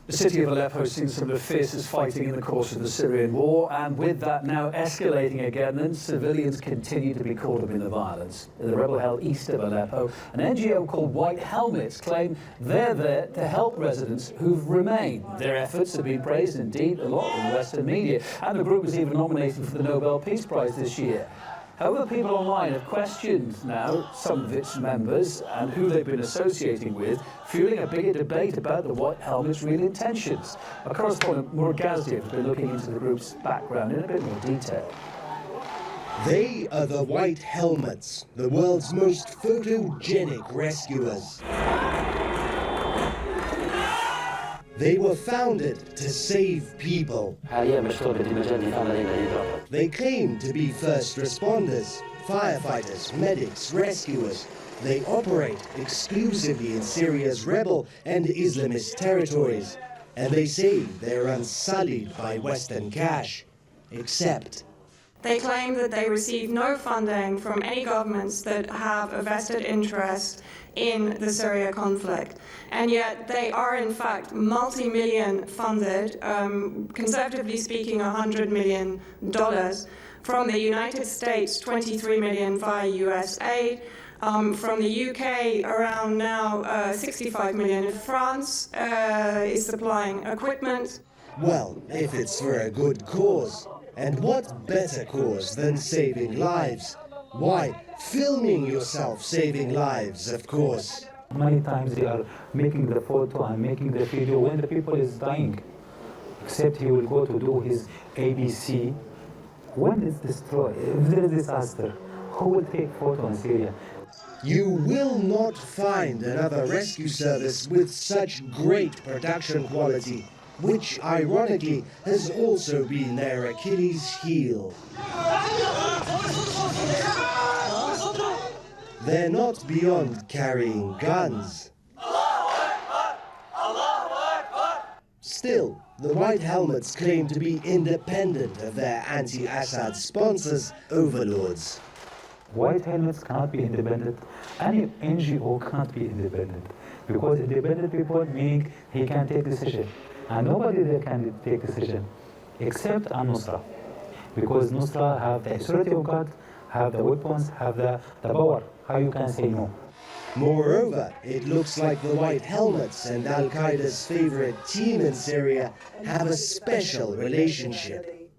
The city of Aleppo has seen some of the fiercest fighting in the course of the Syrian war, and with that now escalating again, then civilians continue to be caught up in the violence. In the rebel-held east of Aleppo, an NGO called White Helmets claim they're there to help residents who've remained. Their efforts have been praised indeed a lot in the Western media, and the group was even nominated for the Nobel Peace Prize this year. However, people online have questioned now some of its members and who they've been associating with, fueling a bigger debate about the White Helmets' real intentions. Our correspondent Murad Gaziev has been looking into the group's background in a bit more detail. They are the White Helmets, the world's most photogenic rescuers. They were founded to save people. They claim to be first responders, firefighters, medics, rescuers. They operate exclusively in Syria's rebel and Islamist territories. And they say they're unsullied by Western cash. Except they claim that they receive no funding from any governments that have a vested interest in the Syria conflict. And yet they are in fact multi-million funded, conservatively speaking $100 million, from the United States 23 million via US aid, from the UK around now 65 million. France is supplying equipment. Well, if it's for a good cause. And what better cause than saving lives? Why, filming yourself saving lives, of course. Many times they are making the photo and making the video when the people is dying. Except he will go to do his ABC. When it's destroyed, if there is disaster, who will take photo in Syria? You will not find another rescue service with such great production quality, which ironically has also been their Achilles heel. They're not beyond carrying guns. Still, the White Helmets claim to be independent of their anti-Assad sponsors, overlords. White Helmets cannot be independent. Any NGO cannot be independent. Because independent people mean he can take decision. And nobody there can take decision, except Nusra. Because Nusra have the authority of God, have the weapons, have the power. How you can say no? Moreover, it looks like the White Helmets and Al-Qaeda's favorite team in Syria have a special relationship.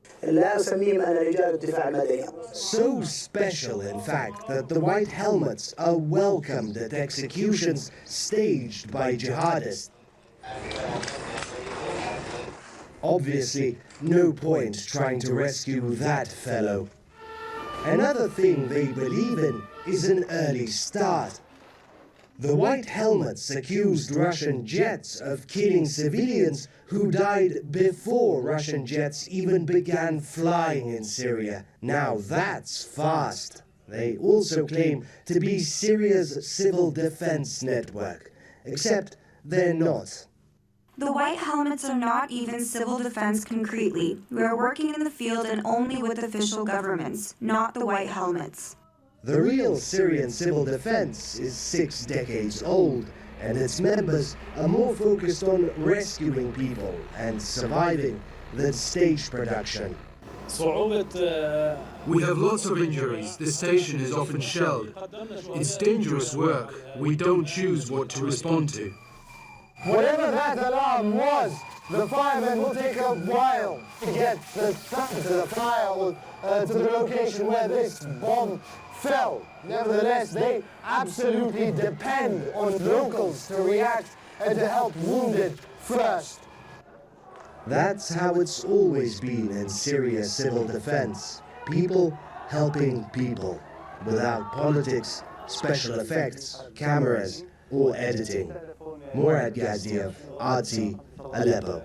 So special, in fact, that the White Helmets are welcomed at executions staged by jihadists. Obviously, no point trying to rescue that fellow. Another thing they believe in is an early start. The White Helmets accused Russian jets of killing civilians who died before Russian jets even began flying in Syria. Now that's fast. They also claim to be Syria's civil defense network, except they're not. The White Helmets are not even civil defense concretely. We are working in the field and only with official governments, not the White Helmets. The real Syrian civil defense is 6 decades old, and its members are more focused on rescuing people and surviving than stage production. We have lots of injuries. The station is often shelled. It's dangerous work. We don't choose what to respond to. Whatever that alarm was, the firemen will take a while to get to the fire or to the location where this bomb fell. Nevertheless, they absolutely depend on locals to react and to help wounded first. That's how it's always been in Syria's civil defense. People helping people, without politics, special effects, cameras, or editing. Murad Gaziev, RT, Aleppo.